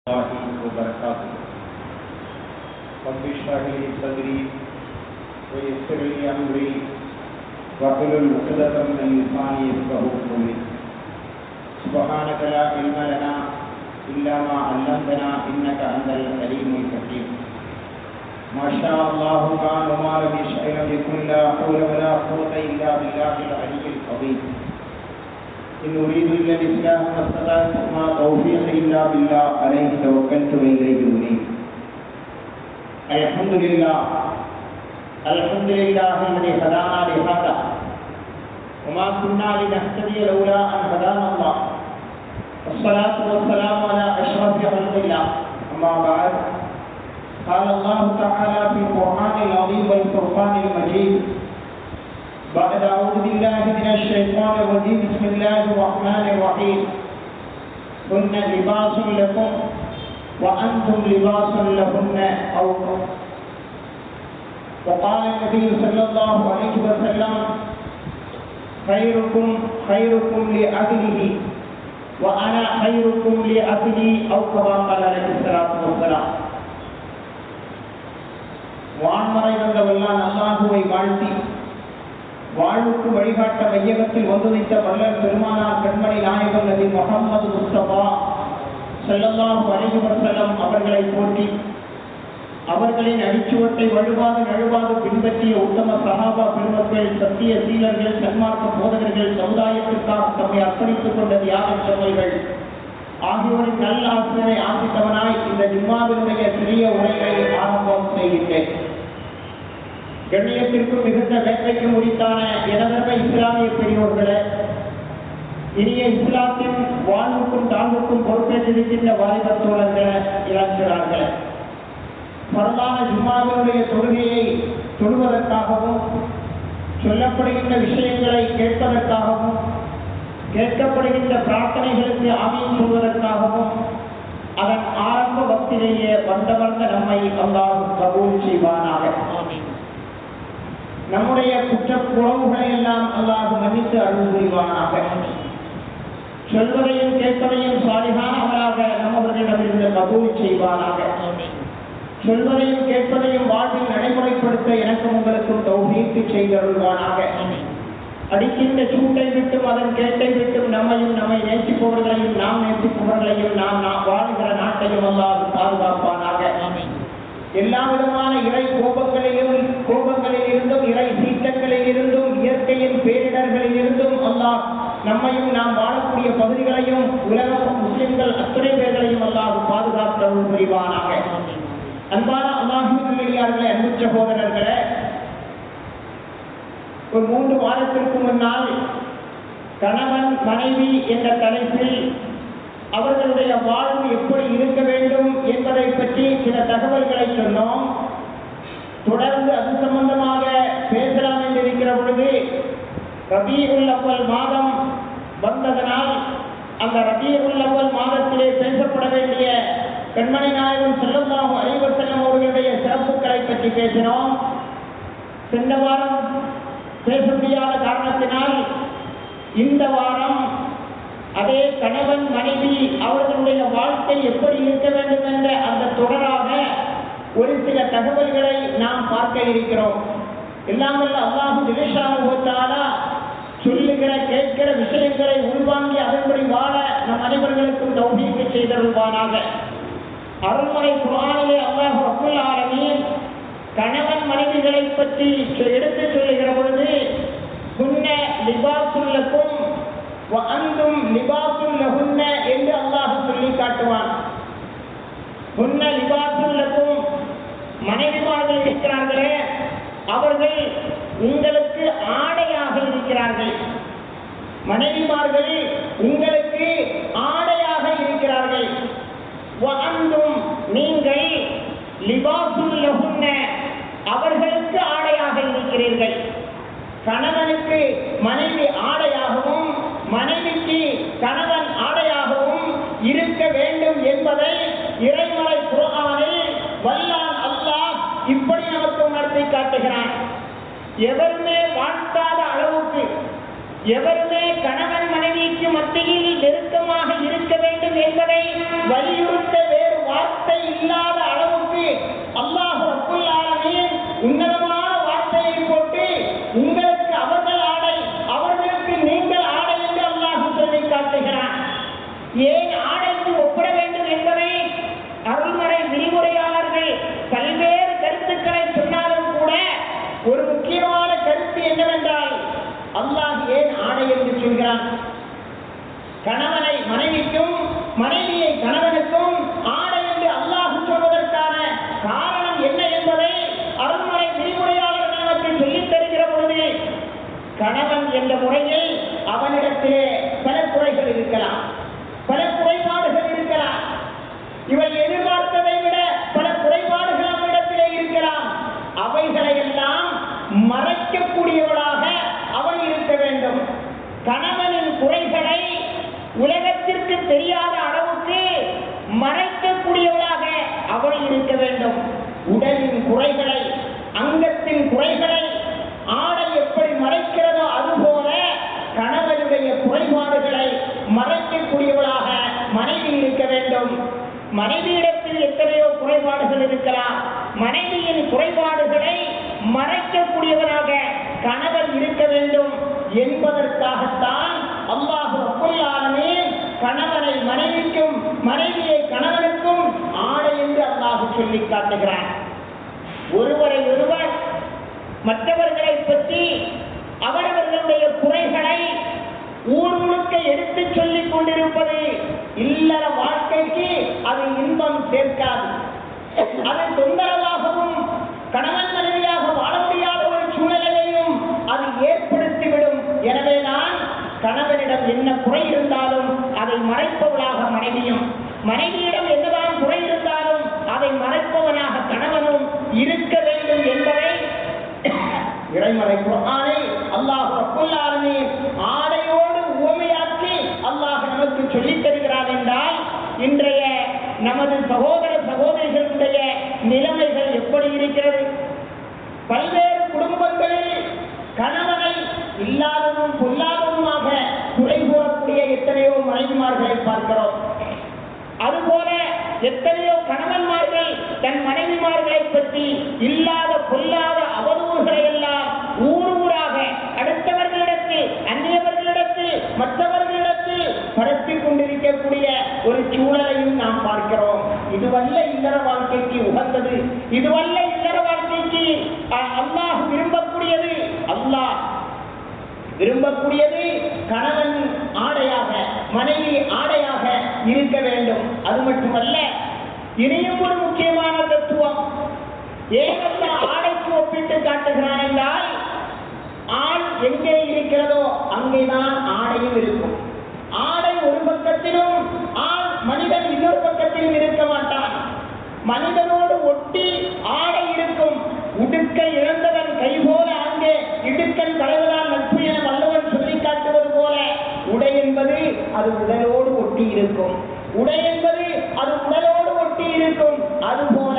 الله وبركاته. رب اشرح لي صدري ويسر لي امري واحلل عقدة من لساني يفقهوا قولي. سبحانك لا علم لنا الا ما علمتنا انك انت العليم الحكيم. ما شاء الله كان وما لم يشأ لم يكن. لا حول ولا قوة الا بالله العلي العظيم. إن أريد إلا الإصلاح ما استطعت وما توفيقي إلا بالله عليه توكلت وإليه أنيب. الحمد لله الذي هدانا لهذا وما كنا لنهتدي لولا أن هدانا الله والصلاة والسلام على أشرف خلق الله. أما بعد، قال الله تعالى في القرآن العظيم والفرقان المجيد بعد أعوذ بالله من الشيطان الرجيم. بسم الله الرحمن الرحيم. هن لباس لكم وأنتم لباس لهن. أو وقال النبي صلى الله عليه وسلم: خيركم لأهله وأنا خيركم لأهلي. أو كما قال عليه الصلاة والسلام. வான்மறை வந்த வல்லான் அல்லாஹுவை வாழ்த்தி வாழ்வுக்கு வழிகாட்ட மையகத்தில் வந்துதித்த வல்லல் பெருமானார் கண்மணி நாயகம் நபி முஹம்மது முஸ்தபா ஸல்லல்லாஹு அலைஹி வஸல்லம் அவர்களை போற்றி அவர்களின் அடிச்சுவட்டை நழுவாது பின்பற்றிய உத்தம சஹாபா பெருமக்கள், சத்திய சீலர்கள், சன்மார்க்க போதகர்கள், சமுதாயத்திற்காக தம்மை அர்ப்பணித்துக் கொண்ட தியாக சபைகள் ஆகியோரின் நல்ல ஆசிரியரை ஆசித்தவனாய் இந்த ஜும்மாவினுடைய சிறிய உரைகளை ஆரம்பம் செய்கின்றேன். கண்ணியத்திற்கும் மிகுந்த வேட்டைக்கு முடித்தான எனதர்ம இஸ்லாமிய பெரியோர்களே, இனிய இஸ்லாத்தின் வாழ்வுக்கும் தாழ்வுக்கும் பொறுப்பேற்றிருக்கின்ற வாலிப தோழர்களே, இளைஞர்களே, பரவான ஜும்மாவினுடைய தொழுகையை தொழுவதற்காகவும் சொல்லப்படுகின்ற விஷயங்களை கேட்பதற்காகவும் கேட்கப்படுகின்ற பிரார்த்தனைகளுக்கு ஆமீன் சொல்வதற்காகவும் அதன் ஆரம்ப வக்திலேயே வந்தவர்ந்த நம்மை அல்லாஹ் கபூல் செய்வானாக. நம்முடைய குற்றப்புறவுகளை எல்லாம் அல்லாஹ் மன்னித்து அருள் புரிவானாக. சொல்வதையும் கேட்பதையும் சாலிகானவராக நம்மவர்களிடமிருந்து கபூல் செய்வானாக. சொல்வதையும் கேட்பதையும் வாழ்வில் நடைமுறைப்படுத்த எனக்கும் உங்களுக்கும் தௌஃபீக் செய்தருள்வானாக. அடிக்கின்ற சூட்டை விட்டும் அதன் கேட்டை விட்டும் நம்மையும் நம்மை நேசிப்பவர்களையும் நாம் நேசிப்பவர்களையும் நாம் வாழ்கிற நாட்டையும் அல்லாஹ் பாதுகாப்பானாக. எல்லா விதமான இறை கோபங்களில் இருந்தும் இறை சீற்றங்களில் இருந்தும் இயற்கையின் பேரிடர்களில் இருந்தும் அல்லாஹ் நம்மையும் நாம் வாழக்கூடிய பகுதிகளையும் உலக முஸ்லிம்கள் அத்தனை பேர்களையும் அல்லாஹ் பாதுகாத்தருள் புரிவானாக. அன்பான அல்லாஹ்வின் நல்லடியார்களே, அன்பு சகோதரர்களே, ஒரு 3 வாரத்திற்கு முன்னால் கணவன் மனைவி என்ற தலைப்பில் அவர்களுடைய வாழ்வு எப்படி இருக்க வேண்டும் என்பதை பற்றி சில தகவல்களை சொன்னோம். தொடர்ந்து அது சம்பந்தமாக பேசலாம் என்று இருக்கிற பொழுது ரபீஉல் அவ்வல் மாதம் வந்ததனால் அந்த ரபீஉல் அவ்வல் மாதத்திலே பேசப்பட வேண்டிய கண்மணி நாயகம் ஸல்லல்லாஹு அலைஹி வஸல்லம் அவர்களுடைய சிறப்புகளை பற்றி பேசினோம். சென்ற வாரம் பேச முடியாத காரணத்தினால் இந்த வாரம் அதே கணவன் மனைவி அவர்களுடைய வாழ்க்கை எப்படி இருக்க வேண்டும் என்ற அந்த தொடராக ஒரு சில தகவல்களை நாம் பார்க்க இருக்கிறோம். எல்லாமல்ல அல்லாஹு ஜல்லஷானஹு வ தஆலா சொல்லுகிற கேட்கிற விஷயங்களை உள்வாங்கி அதன்படி வாழ நம் அனைவர்களுக்கும் தௌஃபீக் செய்தருள்வானாக. அருள்மறை குர்ஆனிலே அல்லாஹ் ரப்பல் ஆலமீன் கணவன் மனைவிகளை பற்றி எடுத்து சொல்லுகிற பொழுது ஹுன்ன லிபாசுல் லக்கும் வ அன்தும் லிபாசுல் லஹுன்ன என்று அல்லாஹ் சொல்லி காட்டுவான். ஹுன்ன லிபாசுல் லக்கும், மனைவிமார்கள் இருக்கிறார்களே அவர்கள் உங்களுக்கு ஆடையாக இருக்கிறார்கள். மனைவிமார்கள் உங்களுக்கு ஆடையாக இருக்கிறார்கள். வ அன்தும், நீங்கள் லிபாசுல் லஹுன்ன, அவர்களுக்கு ஆடையாக இருக்கிறீர்கள். கணவனுக்கு மனைவி ஆடையாகவும் மனைவிக்கு கணவன் ஆடையாகவும் இருக்க வேண்டும் என்பதை இறைமறை குர்ஆனில் வல்லான் அல்லாஹ் இப்படி நமக்கு உணர்த்தி காட்டுகிறான். எவருமே வாழ்த்தாத அளவுக்கு, எவருமே கணவன் மனைவிக்கு மத்தியில் நெருக்கமாக இருக்க வேண்டும் என்பதை வலியுறுத்த வேறு அவள் இருக்க வேண்டும். உடலின் குறைகளை, அங்கத்தின் குறைகளை ஆடை எப்படி மறைக்கிறதோ அதுபோல கணவனுடைய குறைபாடுகளை மறைக்கக்கூடியவளாக மனைவி இருக்க வேண்டும். மனைவியிடத்தில் எத்தனையோ குறைபாடுகள் இருக்கலாம். மனைவியின் குறைபாடுகளை மறைக்கக்கூடியவனாக கணவன் இருக்க வேண்டும் என்பதற்காகத்தான் அல்லாஹ் ரப்பல் ஆலமீன் கணவனை மனைவிக்கும் மனைவியை கணவனுக்கும் ஆடை என்று அல்லாஹ் சொல்லி காட்டுகிறான். ஒருவரை ஒருவர் மற்றவர்களை பற்றி அவரவர்களுடைய குறைகளை ஊர் முழுக்க எடுத்துச் சொல்லிக் கொண்டிருப்பது இல்லற வாழ்க்கைக்கு அது இன்பம் சேர்க்காது. அது தொந்தரவாகவும் கணவன் மனைவியாக வாழ முடியாத ஒரு சூழ்நிலையையும் அது ஏற்படுத்திவிடும். எனவேதான் கணவனிடம் என்ன குறை இருந்தாலும் அதை மறைப்பவளாக மனைவியும், மனைவியிடம் என்னதான் குறை இருந்தாலும் அதை மறைப்பவனாக கணவனும் இருக்க வேண்டும் என்பதை இறைமறை குர்ஆனை அல்லாஹ் ரப்பல் ஆலமீன் ஆடையோடு உவமையாக்கி அல்லாஹ் நமக்கு சொல்லித் தருகிறான் என்றால் இன்றைய நமது சகோதர சகோதரிகளுடைய நிலைமைகள் எப்படி இருக்கிறது? பல்வேறு குடும்பங்களில் கணவனை இல்லாததும் பொல்லாததுமாக குறை கூறக்கூடிய எத்தனையோ மனைவிமார்களை பார்க்கிறோம். அதுபோல எத்தனையோ கணவன்மார்கள் தன் மனைவிமார்களை பற்றி இல்லாத பொல்லாத அவதூறுகளை எல்லாம் ஊர் ஊராக அடுத்தவர்களிடத்தில், அந்நியவர்களிடத்தில், மற்றவர்களிடத்தில் பரப்பிக் கொண்டிருக்கக்கூடிய ஒரு சூழலையும் நாம் பார்க்கிறோம். இதுவல்ல இல்லற வாழ்க்கைக்கு உகந்தது, இதுவல்ல இல்லற வாழ்க்கைக்கு அல்லாஹ் விரும்பக்கூடியது. அல்லாஹ் விரும்பக்கூடியது கணவன் ஆடையாக, மனைவி ஆடையாக இருக்க வேண்டும். அது மட்டுமல்ல, இனியும் ஒரு முக்கியமான தத்துவம். ஏகத்த ஆடைக்கு ஒப்பிட்டு காட்டுகிறான் என்றால், ஆள் எங்கே இருக்கிறதோ அங்கேதான் ஆடையும் இருக்கும். ஆடை ஒரு பக்கத்திலும் மனிதன் இன்னொரு பக்கத்திலும் இருக்க மாட்டான். மனிதனோடு ஒட்டி ஆடை இருக்கும். உடுக்கை இழந்தவன் கைபோல அங்கே இடுக்கன் களைவதால் நட்பு என வல்லவன் சொல்லி காட்டுவது போல உடை என்பது அது உடலோடு ஒட்டி இருக்கும். உடை என்பது அது உடலோடு ஒட்டி இருக்கும். அதுபோல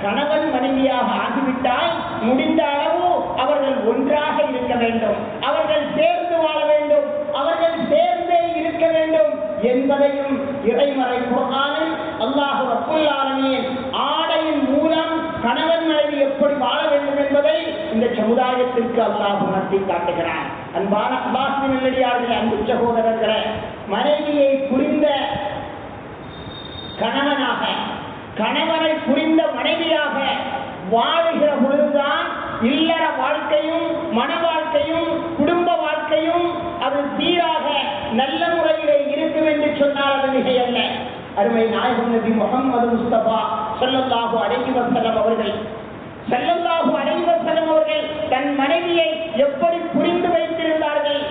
கணவன் மனைவியாக ஆகிவிட்டால் முடிந்த அளவு அவர்கள் ஒன்றாக இருக்க வேண்டும், அவர்கள் சேர்ந்து வாழ வேண்டும், அவர்கள் சேர்ந்தே இருக்க வேண்டும் என்பதையும் இறைமறை குர்ஆனில் அல்லாஹ் ரப்பல் ஆலமீன் ஆடையின் மூலம் கணவன் மனைவி எப்படி வாழ வேண்டும் என்பதை இந்த சமுதாயத்திற்கு அல்லாஹ் உணர்த்தி காட்டுகிறான். அன்பான அல்லாஹ்வின் நல்லடியார்களே, அன்பு சகோதரர்களே, மனைவியை புரிந்த கணவனாக, கணவனை புரிந்த மனைவியாக வாழுகிற பொழுதுதான் இல்லற வாழ்க்கையும் மன வாழ்க்கையும் குடும்ப வாழ்க்கையும் அது சீராக நல்ல முறையிலே இருக்கும் என்று சொன்னால் அது மிகையல்ல. அருமை நாயகம் நபி முஹம்மது முஸ்தபா ஸல்லல்லாஹு அலைஹி வஸல்லம் அவர்கள் தன் மனைவியை எப்படி புரிந்து வைத்திருந்தார்கள்?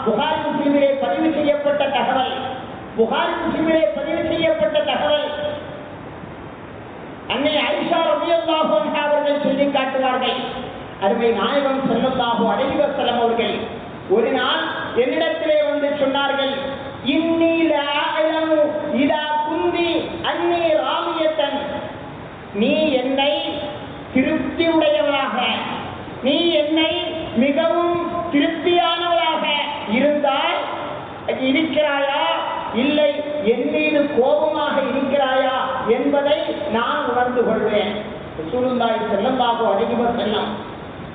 புகாரி முஸ்லிமிலே பதிவு செய்யப்பட்ட தகவல், புகாரி முஸ்லிமிலே பதிவு செய்யப்பட்ட தகவல் அன்னை ஆயிஷா ரலியல்லாஹு அன்ஹா அவர்கள் சொல்லி காட்டுவார்கள். அருமை நாயகம் ஸல்லல்லாஹு அலைஹி வஸல்லம் அவர்கள் ஒரு நாள் என்னிடத்திலே வந்து சொன்னார்கள், இன்னி லஅலமு இதா குந்தி அன்னி ராமியத்தன், நீ என்னை திருப்தி உடையவளாக, நீ என்னை மிகவும் திருப்தியானவளாக இருந்தால் இருக்கிறாயா, இல்லை என் மீது கோபமாக இருக்கிறாயா என்பதை நான் உணர்ந்து கொள்வேன். ரசூலுல்லாஹி ஸல்லல்லாஹு அலைஹி வஸல்லம்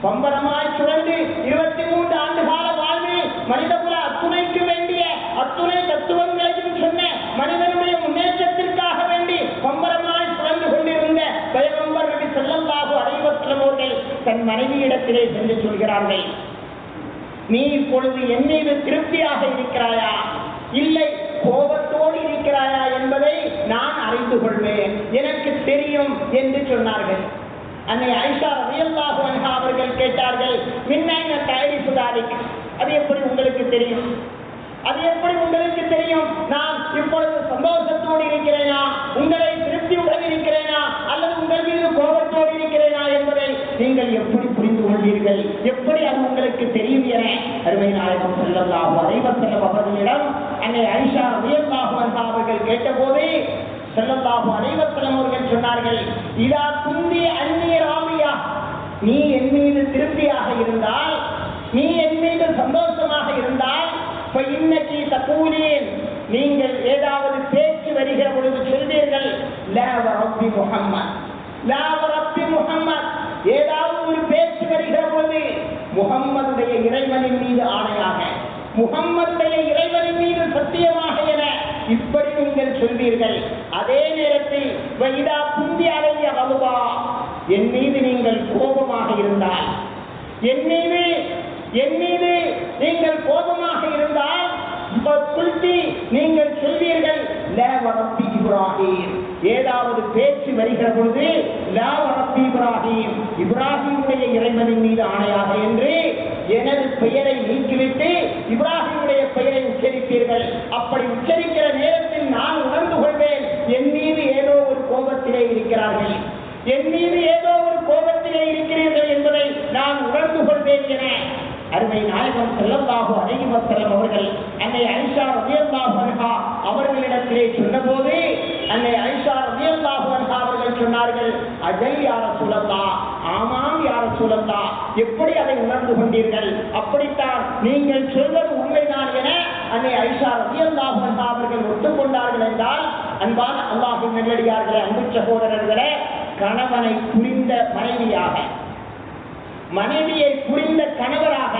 பம்பரமாய் சுழன்று 23 ஆண்டு கால வாழ்வில் மனிதகுல அத்துணைக்கு வேண்டிய அத்துணை தத்துவங்களையும் சொன்ன மனிதனுடைய முன்னேற்றத்திற்காக வேண்டி பம்பரமாய் சுழன்று கொண்டிருந்த பைகம்பர் நபி ஸல்லல்லாஹு அலைஹி வஸல்லம் அவர்கள் தன் மனைவியிடத்திலே சென்று சொல்கிறார்கள், நீ இப்பொழுது என் மீது திருப்தியாக இருக்கிறாயா, இல்லை கோபத்தோடு இருக்கிறாயா என்பதை நான் அறிந்து கொள்வேன், எனக்கு தெரியும் என்று சொன்னார்கள். அன்னை ஆயிஷா ரலியல்லாஹு அன்ஹா அவர்கள் கேட்டார்கள், மின்னைன தஅரிஃபு தாலிக், அது எப்படி உங்களுக்கு தெரியும், அது எப்படி உங்களுக்கு தெரியும், நான் இப்பொழுது சந்தோஷத்தோடு இருக்கிறேனா, உங்களை திருப்தியுடன் இருக்கிறேனா, அல்லது உங்கள் மீது கோபத்தோடு இருக்கிறேனா என்பதை நீங்கள் எப்படி புரிந்து கொள்வீர்கள், எப்படி அது உங்களுக்கு தெரியும் என அருமை நாயகம் ஸல்லல்லாஹு அலைஹி வஸல்லம் அவர்களிடம் அன்னை ஆயிஷா ரலியல்லாஹு அன்ஹா அவர்கள் கேட்டபோது ஸல்லல்லாஹு அலைஹி வஸல்லம் அவர்கள் சொன்னார்கள், இதா குந்தி அன்னி ராமியா, நீ என் மீது திருப்தியாக இருந்தால், நீ என் மீது சந்தோஷமாக இருந்தால், இன்னக்கி தகூலீன், நீங்கள் ஏதாவது பேச்சு வருகிற பொழுது சொல்வீர்கள், லா ரப்பி முஹம்மத், லா ரப்பி முஹம்மத், ஏதாவது ஒரு பேச்சு வருகிற பொழுது முஹம்மதுடைய இறைவனின் மீது ஆணையாக, முஹம்மதுடைய இறைவனின் மீது சத்தியமாக என இப்படி நீங்கள் சொல்வீர்கள். அதே நேரத்தில் வைதா குந்தி அலைய வலுவா, என் மீது நீங்கள் கோபமாக இருந்தால், என் மீது நீங்கள் கோபமாக இருந்தால் நீங்கள் சொல்வீர்கள், லா ரப்பி இப்ராஹிம், ஏதாவது பேச்சு வருகிற பொழுது லா ரப்பி இப்ராஹிம், இப்ராஹிமுடைய இறைவனின் மீது ஆணையாக என்று எனது பெயரை நீக்கிவிட்டு இப்ராஹிமுடைய பெயரை உச்சரிப்பீர்கள். அப்படி உச்சரிக்கிற நேரத்தில் நான் உணர்ந்து கொள்வேன், என் மீது ஏதோ ஒரு கோபத்திலே இருக்கிறார்கள், என் மீது ஏதோ ஒரு கோபத்திலே இருக்கிறீர்கள் என்பதை நான் உணர்ந்து கொள்வேன் என அருமை நாயகம் ஸல்லல்லாஹு அலைஹி வஸல்லம் அவர்கள் அன்னை ஆயிஷா ரலியல்லாஹு அன்ஹா அவர்களிடத்திலே சொன்னபோது, அன்னை ஆயிஷா ரலியல்லாஹு அன்ஹா அவர்கள் சொன்னார்கள், அஜல் யா ரசூலல்லாஹ், ஆமாம் யா ரசூலல்லாஹ், எப்படி அதை உணர்ந்து கொண்டீர்கள்? அப்படித்தான், நீங்கள் சொல்வது உண்மைதான் என அன்னை ஆயிஷா ரலியல்லாஹு அன்ஹா அவர்கள் ஒத்துக்கொண்டார்கள் என்றால், அன்பான அல்லாஹ்வின் நல்லடியார்களே, அன்பு சகோதரர்களே, கணவனை புரிந்த மனைவியாக, மனைவியை புரிந்த கணவராக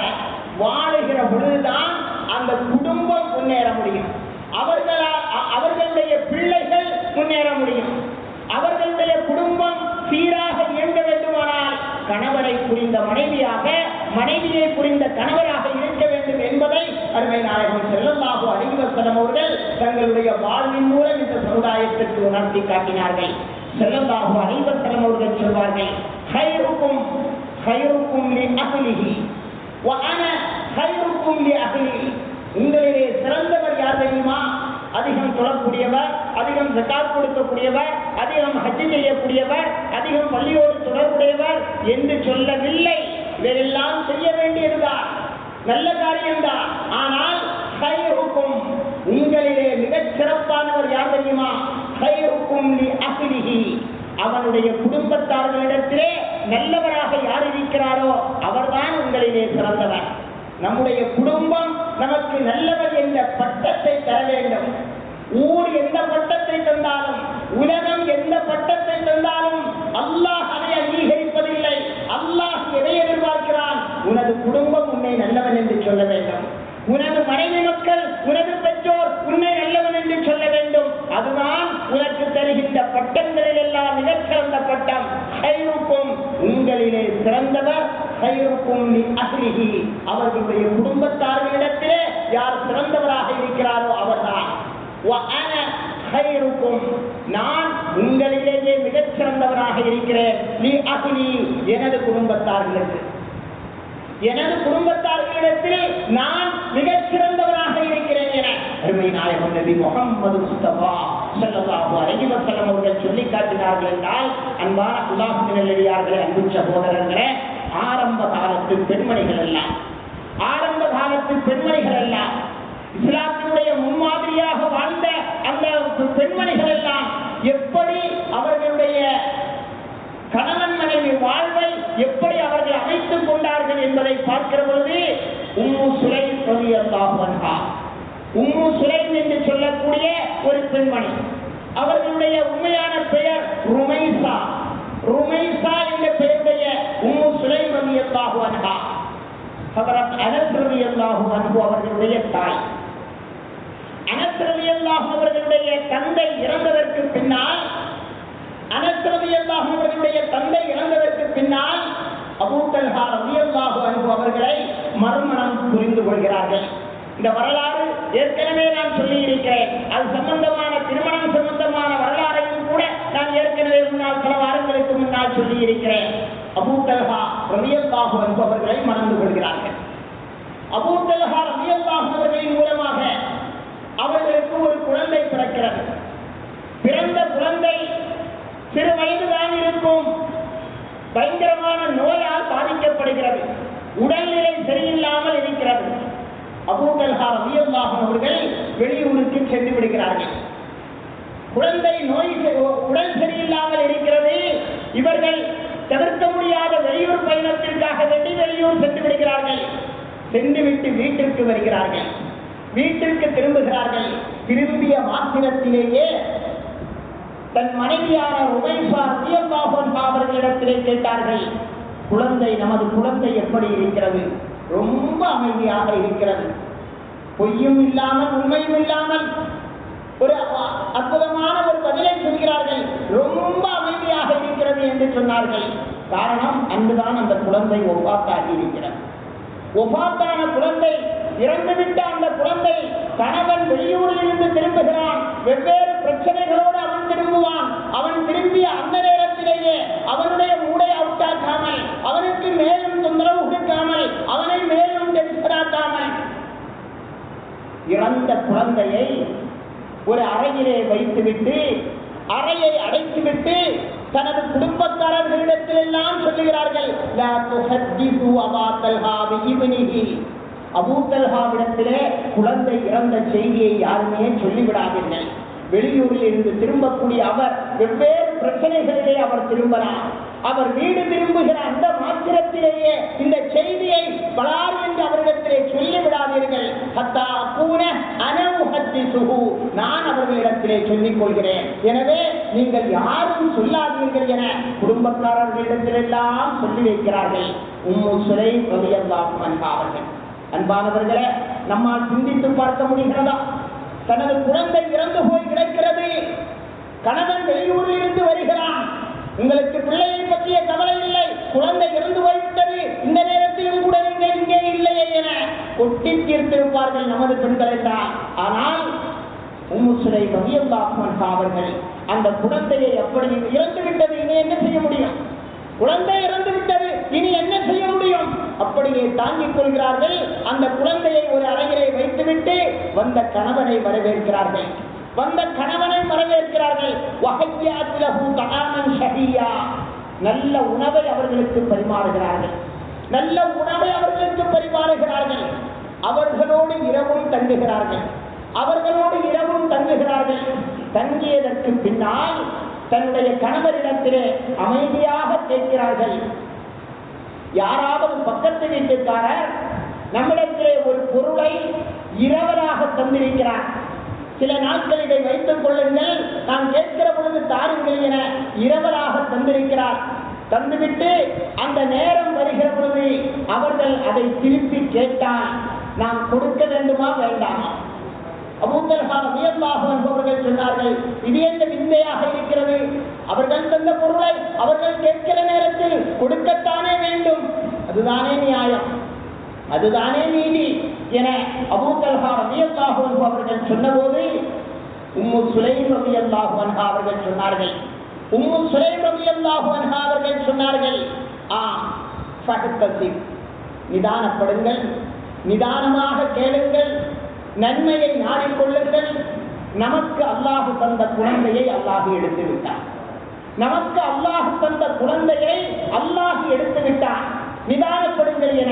வாழுகிற பொழுதுதான் அந்த குடும்பம் முன்னேற முடியும். அவர்களுடைய பிள்ளைகள் முன்னேற முடியும். அவர்களுடைய குடும்பம் சீராக இயங்க வேண்டுமானால் கணவரை புரிந்த மனைவியாக, மனைவியை புரிந்த கணவராக இருக்க வேண்டும் என்பதை அருமை நாயகம் ஸல்லல்லாஹு அலைஹி வஸல்லம் அவர்கள் தங்களுடைய வாழ்வின் மூலம் இந்த சமுதாயத்திற்கு உணர்த்தி காட்டினார்கள். ஸல்லல்லாஹு அலைஹி வஸல்லம் அவர்கள் சொல்வார்கள், ஹைருக்கும் خيركم لأهله وأنا خيركم لأهلي. உங்களிலே சிறந்தவர் யார் தெரியுமா? அதிகம் தொழக்கூடியவர், அதிகம் ஜகாத் கொடுக்கக்கூடியவர், அதிகம் ஹஜ் செய்யக்கூடியவர், அதிகம் பள்ளியோடு தொடர்புடையவர் என்று சொல்லவில்லை. இதையெல்லாம் செய்ய வேண்டியதுதான், நல்ல காரியம்தான். ஆனால் ஹைருக்கும், உங்களிலே மிகச் சிறப்பானவர் யார் தெரியுமா? ஹைருக்கும் லிஅஹ்லிஹி, அவனுடைய குடும்பத்தார்களிடத்திலே நல்லவராக யார் இருக்கிறாரோ அவர்தான் உங்களிலே சிறந்தவர். நம்முடைய குடும்பம் நமக்கு நல்லவர் என்ற பட்டத்தை தர வேண்டும். ஊர் எந்த பட்டத்தை தந்தாலும், உலகம் எந்த பட்டத்தை தந்தாலும் அல்லாஹ் அதை அங்கீகரிப்பதில்லை. அல்லாஹ் எதை எதிர்பார்க்கிறான்? உனது குடும்பம் உன்னை நல்லவன் என்று சொல்ல வேண்டும். உனது மனைவி மக்கள், உனது பெற்றோர் உன்னை நல்லவன் என்று சொல்ல வேண்டும். அதுதான் உனக்கு தருகின்ற பட்டங்களில் எல்லாம் மிகச்சிறந்த பட்டம். ஹைருக்கும், உங்களிலே சிறந்தவர், ஹைருக்கும் லிஅஹ்லிஹி, அவர்களுடைய குடும்பத்தார்களிடத்திலே யார் சிறந்தவராக இருக்கிறாரோ அவர்தான். வஅன ஹைருக்கும், நான் உங்களிலேயே மிகச் சிறந்தவராக இருக்கிறேன். லிஅஹ்லி, எனது குடும்பத்தார்களுக்கு, எனது குடும்பத்தார்களிடத்தில் நான் மிகச் சிறந்தவராக இருக்கிறேன் என அருமை நாயகம் நபி முஹம்மது முஸ்தபா ஸல்லல்லாஹு அலைஹி வஸல்லம் அவர்கள் சொல்லி காட்டினார்கள் என்றால், அன்பான அல்லாஹ்வின் நல்லடியார்களே, அன்பு சகோதரர்களே, ஆரம்ப காலத்து பெண்மணிகள் எல்லாம், இஸ்லாத்தினுடைய முன்மாதிரியாக வாழ்ந்த அந்த பெண்மணிகள் எல்லாம் எப்படி அவர்களுடைய கணவன் மனைவி வாழ்வை எப்படி அவர்கள் அமைத்துக் கொண்டார்கள் என்பதை பார்க்கிற பொழுது, உம்மு சுலைம் ரலியல்லாஹு அன்ஹா, உம்மு சுலைம் என்று சொல்லக்கூடிய ஒரு பெண்மணி, அவர்களுடைய உண்மையான பெயர் ருமைசா. ருமைசா என்ற பெயருடைய உம்மு சுலைம் ரலியல்லாஹு அன்ஹா ஹஜ்ரத் அனஸ் ரலியல்லாஹு அன்ஹு அவர்களுடைய தாய். அனஸ் ரலியல்லாஹு அவர்களுடைய தந்தை இறந்ததற்கு பின்னால், அனஸ் ரலியல்லாஹு அவர்களுடைய தந்தை இறந்ததற்கு பின்னால் அபூ தல்ஹா ரலியல்லாஹு அன்ஹு அவர்களை மறுமணம் புரிந்து கொள்கிறார்கள். இந்த வரலாறு ஏற்கனவே நான் சொல்லி இருக்கிறேன். அது சம்பந்தமான திருமணம் சம்பந்தமான வரலாறையும் கூட நான் ஏற்கனவே முன்னால் சில வாரங்களுக்கு முன்னால் சொல்லி இருக்கிறேன். அபூ தல்ஹா ரலியல்லாஹு அன்ஹு அவர்களை மணந்து கொள்கிறார்கள். அபூ தல்ஹா ரலியல்லாஹு அவர்களின் மூலமாக அவர்களுக்கு ஒரு குழந்தை பிறக்கிறது. பிறந்த குழந்தை சிறு வயதுதான் இருக்கும். பயங்கரமான நோயால் பாதிக்கப்படுகிறது. உடல்நிலை சரியில்லாமல் இருக்கிறது. அபூ தல்ஹா ரலியல்லாஹு அவர்கள் வெளியூருக்கு சென்று விடுகிறார்கள். குழந்தை நோய் உடல் சரியில்லாமல் இருக்கிறது. இவர்கள் தவிர்க்க முடியாத வெளியூர் பயணத்திற்காக வெளியூர் சென்று விடுகிறார்கள். சென்றுவிட்டு வீட்டிற்கு வருகிறார்கள். வீட்டிற்கு திரும்புகிறார்கள். திரும்பிய மாத்திரத்திலேயே தன் மனைவியான ருமைஸா ரலியல்லாஹு அன்ஹா அவர்களிடத்திலே கேட்டார்கள், குழந்தை, நமது குழந்தை எப்படி இருக்கிறது? ரொம்ப அமைதியாக இருக்கிறது. பொய்யும் இல்லாமல் உண்மையும் இல்லாமல் ஒரு அற்புதமான ஒரு பதிலை சொல்கிறார்கள். ரொம்ப அமைதியாக இருக்கிறது என்று சொன்னார்கள். காரணம், அன்றுதான் அந்த குழந்தை ஒஃபாத்தாகி இருக்கிறது. ஒஃபாத்தான குழந்தை, இறந்துவிட்ட அந்த குழந்தை, கணவன் வெளியூரில் இருந்து திரும்புகிறான். வெவ்வேறு பிரச்சனைகளோடு அவன் திரும்புவான். அவன் திரும்பிய அந்த நேரத்திலேயே அவனுடைய மூளை அவுட்டாக்காமல், அவனுக்கு மேலும் தொந்தரவு கொடுக்காமல், அவனை மேலும் டென்ஷனாக்காமல், இறந்த குழந்தையை ஒரு அறையிலே வைத்துவிட்டு, அறையை அடைத்துவிட்டு தனது குடும்பக்காரர்களிடத்தில் எல்லாம் சொல்லுகிறார்கள், அபூ தல்ஹாவிடத்திலே குழந்தை இறந்த செய்தியை யாருமே சொல்லிவிடாதீர்கள். வெளியூரில் இருந்து திரும்பக்கூடிய அவர் வெவ்வேறு பிரச்சனைகளிலே அவர் திரும்பலாம். அவர் வீடு திரும்புகிற அந்த மாத்திரத்திலேயே இந்த செய்தியை பலார் என்று அவரிடத்திலே சொல்லிவிடாதீர்கள். நான் அவர்களிடத்திலே சொல்லிக் கொள்கிறேன். எனவே நீங்கள் யாரும் சொல்லாதீர்கள் என குடும்பக்காரர்களிடத்திலெல்லாம் சொல்லி வைக்கிறார்கள். உம்மு சுலைம் ரலியல்லாஹு அன்ஹா அவர்கள். அன்பானவர்களே, நம்மால் சிந்தித்து பார்க்க முடிகிறதா? தனது குழந்தை இறந்து போய் கிடக்கிறது. கணவன் வெளியூரில் இருந்து வருகிறான். உங்களுக்கு பிள்ளையை பற்றிய கவலை இல்லை, குழந்தை இறந்து போய்விட்டது, இந்த நேரத்திலும் கூட நீங்கள் இங்கே இல்லையே என கொட்டி தீர்த்திருப்பார்கள் நமது பெண்கள் என்றார். ஆனால் உம்மு சுலைம் ரலியல்லாஹு அன்ஹா அவர்கள் அந்த குழந்தையை எப்படி இறந்து விட்டது, இனி என்ன செய்ய முடியும்? குழந்தை இறந்து விட்டது, இனி என்ன செய்ய முடியும்? அப்படியே தாங்கிக் கொள்கிறார்கள். அந்த குழந்தையை ஒரு அறையிலே வைத்துவிட்டு வந்த கணவனை வரவேற்கிறார்கள். நல்ல உணவை அவர்களுக்கு பரிமாறுகிறார்கள். அவர்களோடு இரவும் தங்குகிறார்கள். தங்கியதற்கு பின்னால் தன்னுடைய கணவரிடத்திலே அமைதியாக கேட்கிறார்கள், யாராவது பக்கத்து வீட்டுக்காரர் நம்மிடத்திலே ஒரு பொருளை இரவலாக தந்திருக்கிறார், சில நாட்கள் இதை வைத்துக் கொள்ளுங்கள், நான் கேட்கிற பொழுது தாருங்கள் என இரவலாக தந்திருக்கிறார். தந்துவிட்டு அந்த நேரம் வருகிற பொழுது அவர்கள் அதை திருப்பி கேட்டால் நாம் கொடுக்க வேண்டுமா வேண்டாமா? அபூ தல்ஹா ரலியல்லாஹு அன்ஹு அவர்கள் சொன்னார்கள், இது என்ன விந்தையாக இருக்கிறது? அவர்கள் தந்த பொருளை அவர்கள் கேட்கிற நேரத்தில் கொடுக்கத்தானே வேண்டும், அதுதானே நியாயம், அதுதானே நீதி என அபூ தல்ஹா ரலியல்லாஹு அன்ஹு அவர்கள் சொன்னபோது உம்மு சுலைம் ரலியல்லாஹு அன்ஹா அவர்கள் சொன்னார்கள், நிதானப்படுங்கள், நிதானமாக கேளுங்கள், நன்மையை நாடிக்கொள்ளுங்கள். நமக்கு அல்லாஹ் தந்த குழந்தையை அல்லாஹ் எடுத்து விட்டார். நமக்கு அல்லாஹ் தந்த குழந்தையை அல்லாஹ் எடுத்து விட்டார். நிதானப்படுங்கள் என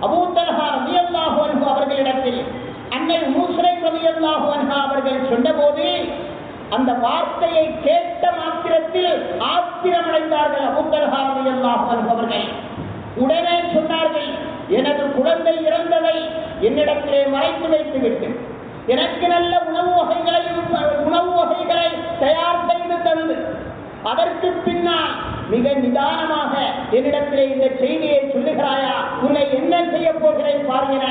அபூ தல்ஹா ரலியல்லாஹு அன்ஹு அவர்களிடத்தில் அன்னை உம்மு சுலைம் ரலியல்லாஹு அன்ஹா அவர்கள் சொன்னபோது அந்த வார்த்தையை கேட்ட மாத்திரத்தில் ஆத்திரமடைந்தார்கள். அபூ தல்ஹா ரலியல்லாஹு அன்ஹு அவர்கள் உடனே சொன்னார்கள், எனது குழந்தை இறந்ததை என்னிடத்திலே மறைத்து வைத்துவிட்டு எனக்கு நல்ல உணவு வகைகளை தயார் செய்து தந்து அதற்கு பின்னால் மிக நிதானமாக என்னிடத்திலே இந்த செய்தியை சொல்லுகிறாயா, உன்னை என்ன செய்ய போகிறேன் பாருங்க.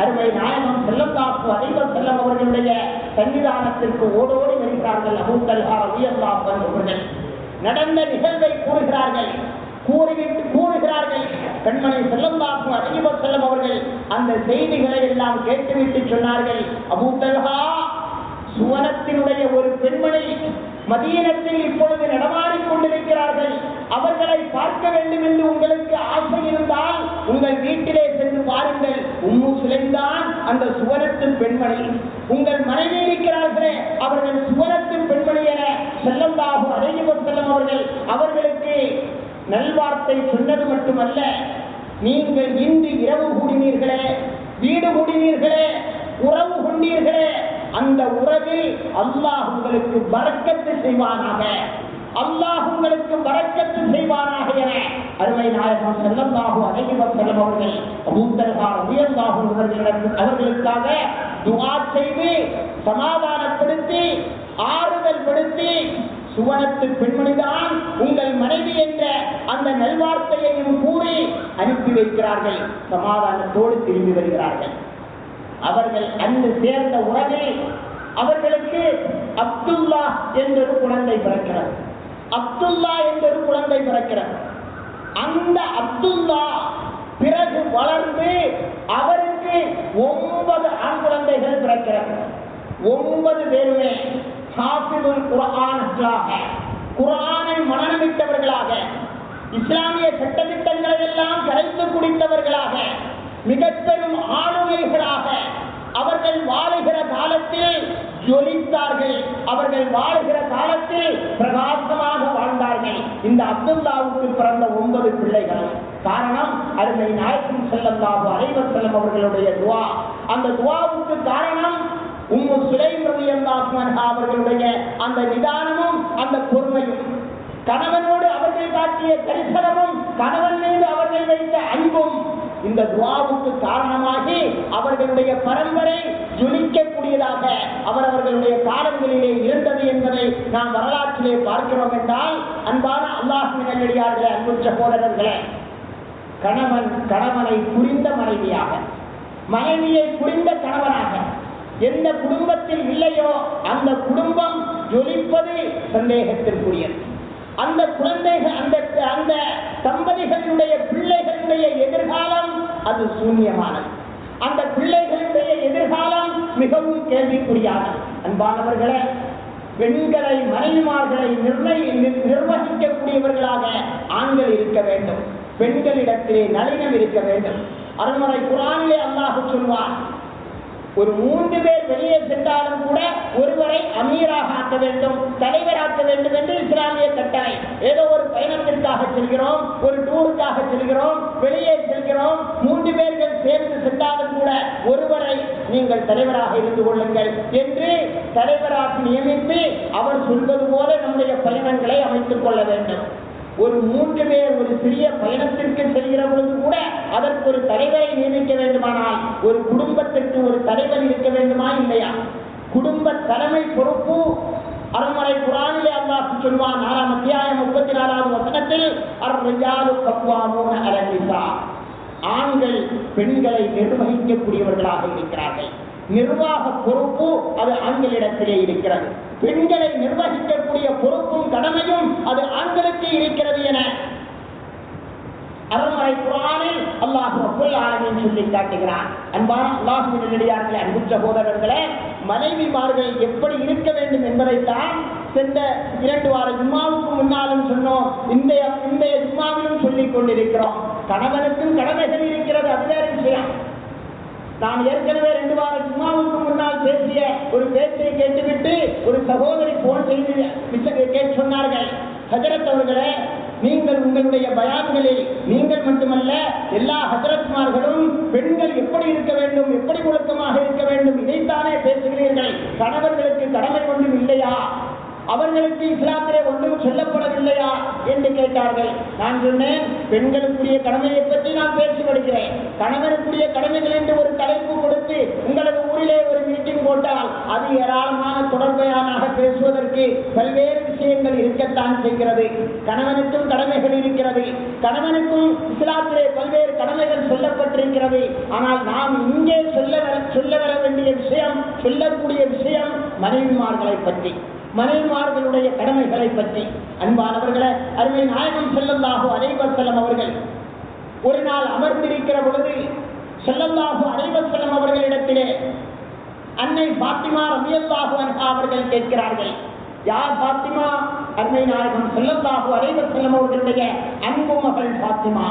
அருமை நாயகம் ஸல்லல்லாஹு அலைஹி வஸல்லம் அவர்களுடைய சன்னிதானத்திற்கு ஓடோடி வருகிறார்கள். அபூ தல்ஹா ரலியல்லாஹு அன்ஹு அவர்கள் நடந்த நிகழ்வை கூறுகிறார்கள். கண்மணி ஸல்லல்லாஹு அலைஹி வஸல்லம் அவர்கள் அந்த செய்திகளை எல்லாம் கேட்டுவிட்டு சொன்னார்கள், அபூ தல்ஹா, சுவனத்தினுடைய ஒரு பெண்மணி மதீனத்தில் இப்பொழுது நடமாடிக் கொண்டிருக்கிறார்கள். அவர்களை பார்க்க வேண்டும் என்று உங்களுக்கு ஆசை இருந்தால் உங்கள் வீட்டிலே சென்று பாருங்கள். உம்மு சுலைம் தான் அந்த சுவனத்து பெண்மணி. உங்கள் மனைவி இருக்கிறார்களே, அவர்கள் சுவனத்து பெண்மணி என ஸல்லல்லாஹு அலைஹி வஸல்லம் அவர்கள் அவர்களுக்கு நல்வார்த்தை சொன்னது மட்டுமல்ல, நீங்கள் இன்று இரவு கூடினீர்களே, வீடு கூடினீர்களே, உறவு கொண்டீர்களே, அந்த உறவில் அல்லாஹ் உங்களுக்கு பரக்கத்து செய்வானாக, அல்லாஹ் உங்களுக்கு பரக்கத்து செய்வானாக என அருமை நாயகம் ஸல்லல்லாஹு அலைஹி வஸல்லம் அவர்கள் அபூ தல்ஹா ரலியல்லாஹு அன்ஹு அவர்களுக்காக துஆ செய்து சமாதானப்படுத்தி ஆறுதல் படுத்தி சுவனத்து பெண்மணிதான் உங்கள் மனைவி என்ற அந்த நல்வார்த்தையையும் கூறி அனுப்பி வைக்கிறார்கள். சமாதானத்தோடு திரும்பி வருகிறார்கள். அவர்கள் அன்று சேர்ந்த உறவில் அவர்களுக்கு அப்துல்லா என்றொரு குழந்தை பிறக்கிறது. அப்துல்லா என்றொரு குழந்தை பிறக்கிறது. அந்த அப்துல்லா பிறகு வளர்ந்து அவருக்கு 9 ஆண் குழந்தைகள் பிறக்கிறது. 9 பேருமே ஹாஃபிதுல் குர்ஆனாக, குர்ஆனை மனனமிட்டவர்களாக, இஸ்லாமிய சட்டதிட்டங்களை எல்லாம் கரைத்து குடித்தவர்களாக, மிக பெரும் ஆளுமைகளாக அவர்கள் வாழுகிற காலத்தில் ஜொலித்தார்கள். அவர்கள் வாழுகிற காலத்தில் பிரகாசமாக வாழ்ந்தார்கள். இந்த அப்துல்லாவுக்கு பிறந்த 9 பிள்ளைகளும் காரணம் அருமை நாயகம் ஸல்லல்லாஹு அலைஹி வஸல்லம் அவர்களுடைய துஆ. அந்த துஆவுக்கு காரணம் உம்மு சுலைம் ரலியல்லாஹு அன்ஹா அவர்களுடைய அந்த நிதானமும் அந்த பொறுமையும், கணவனோடு அவர்கள் காட்டிய தரிசனமும், கணவன் மீது அவர்கள் வைத்த அன்பும் இந்த துஆவுக்கு காரணமாகி அவர்களுடைய பரம்பரை ஜொலிக்கக்கூடியதாக அவர்களுடைய காலங்களிலே இருந்தது என்பதை நாம் வரலாற்றிலே பார்க்கிறோம். என்றால் அன்பான அல்லாஹ்வின் நல்லடியார்களே, அன்பு சகோதரர்களே, கணவனை புரிந்த மனைவியாக, மனைவியை புரிந்த கணவனாக எந்த குடும்பத்தில் இல்லையோ அந்த குடும்பம் ஜொலிப்பது சந்தேகத்திற்குரியது. அந்த குழந்தைகள், அந்த தம்பதிகளுடைய பிள்ளைகளுடைய எதிர்காலம் அது சூன்யமானது. அந்த பிள்ளைகளுடைய எதிர்காலம் மிகவும் கேள்விக்குறியானது. அன்பானவர்களே, பெண்களை, மனைவிமார்களை நிர்வகிக்கக்கூடியவர்களாக ஆண்கள் இருக்க வேண்டும். பெண்களிடத்திலே நளினம் இருக்க வேண்டும். அருள்மறை குர்ஆனிலே அல்லாஹ் சொல்வார், ஒரு 3 பேர் வெளியே சென்றாலும் கூட ஒருவரை அமீராக ஆக்க வேண்டும், தலைவராக்க வேண்டும் என்று இஸ்லாமிய கட்டளை. ஏதோ ஒரு பயணத்திற்காக செல்கிறோம், ஒரு டூருக்காக செல்கிறோம், வெளியே செல்கிறோம், 3 பேர்கள் சேர்ந்து சென்றாலும் கூட ஒருவரை நீங்கள் தலைவராக இருந்து கொள்ளுங்கள் என்று தலைவராக நியமித்து அவர் சொல்வது போல நம்முடைய பயணங்களை அமைத்துக் கொள்ள வேண்டும். ஒரு 3 பேர் ஒரு சிறிய பயணத்திற்கு செல்கிற பொழுது கூட அதற்கு ஒரு தலைவரை நியமிக்க வேண்டுமானால் ஒரு குடும்பத்திற்கு ஒரு தலைவர் இருக்க வேண்டுமா இல்லையா? குடும்ப தலைமை பொறுப்பு அருள்மறை குர்ஆனிலே அல்லாஹ் சொல்வான், 4ஆம் அத்தியாயம் 34வது வசனத்தில், அர்-ரிஜாலு கவ்வாமூன அலன் நிஸா, ஆண்கள் பெண்களை நிர்வகிக்கக்கூடியவர்களாக இருக்கிறார்கள். நிர்வாக பொறுப்பு அது ஆண்களிடத்திலே இருக்கிறது. பெண்களை நிர்வகிக்கக்கூடிய பொறுப்பும் கடமையும் அது ஆண்களுக்கு இருக்கிறது என அருள்மறை குர்ஆனில் அல்லாஹ் ரப்பல் ஆலமீன் சொல்லி காட்டுகிறான். அன்பான அல்லாஹ்வின் நல்லடியார்களே, அன்பு சகோதரர்களே, மனைவிமார்கள் எப்படி இருக்க வேண்டும் என்பதைத்தான் சென்ற 2 வார ஜும்மாவுக்கு முன்னாலும் சொன்னோம். இன்றைய ஜும்மாவிலும் சொல்லிக் கொண்டிருக்கிறோம். கணவனுக்கும் கடமைகள் இருக்கிறது, அது வேறு விஷயம். நான் ஏற்கனவே 2 வார ஜும்மாவுக்கு முன்னால் பேசிய ஒரு பேச்சை கேட்டுவிட்டு ஒரு சகோதரி போன் செய்து கேட்டு சொன்னார்கள், ஹஜரத் அவர்களே, நீங்கள் உங்களுடைய பயான்களில் நீங்கள் மட்டுமல்ல எல்லா ஹஜரத்மார்களும் பெண்கள் எப்படி இருக்க வேண்டும், எப்படி ஒழுக்கமாக இருக்க வேண்டும், இதைத்தானே பேசுகிறீர்கள். கணவர்களுக்கு கடமை ஒன்றும் இல்லையா? அவர்களுக்கு இஸ்லாத்திலே ஒன்றும் சொல்லப்படவில்லையா என்று கேட்டார்கள். நான் சொன்னேன், பெண்களுக்குரிய கடமையை பற்றி நான் பேசி வருகிறேன். கணவனுக்குரிய கடமைகள் என்று ஒரு தலைப்பு கொடுத்து உங்களது ஊரிலே ஒரு மீட்டிங் போட்டால் அது ஏராளமான தொடர்பையாக பேசுவதற்கு பல்வேறு விஷயங்கள் இருக்கத்தான் செய்கிறது. கணவனுக்கும் கடமைகள் இருக்கிறது. கணவனுக்கும் இஸ்லாத்திலே பல்வேறு கடமைகள் சொல்லப்பட்டிருக்கிறது. ஆனால் நாம் இங்கே சொல்ல வர வேண்டிய விஷயம், சொல்லக்கூடிய விஷயம் மனைவிமார்களை பற்றி, மனைவிமார்களுடைய கடமைகளை பற்றி. அன்பானவர்களே, அருமை நாயகம் ஸல்லல்லாஹு அலைஹி வஸல்லம் அவர்கள் ஒரு நாள் அமர்ந்திருக்கிற பொழுது ஸல்லல்லாஹு அலைஹி வஸல்லம் அவர்களிடத்திலே அன்னை ஃபாத்திமா ரலியல்லாஹு அன்ஹா அவர்கள் கேட்கிறார்கள், யார் ஃபாத்திமா? அருமை நாயகம் ஸல்லல்லாஹு அலைஹி வஸல்லம் அவர்களுடைய அன்பு மகள் ஃபாத்திமா,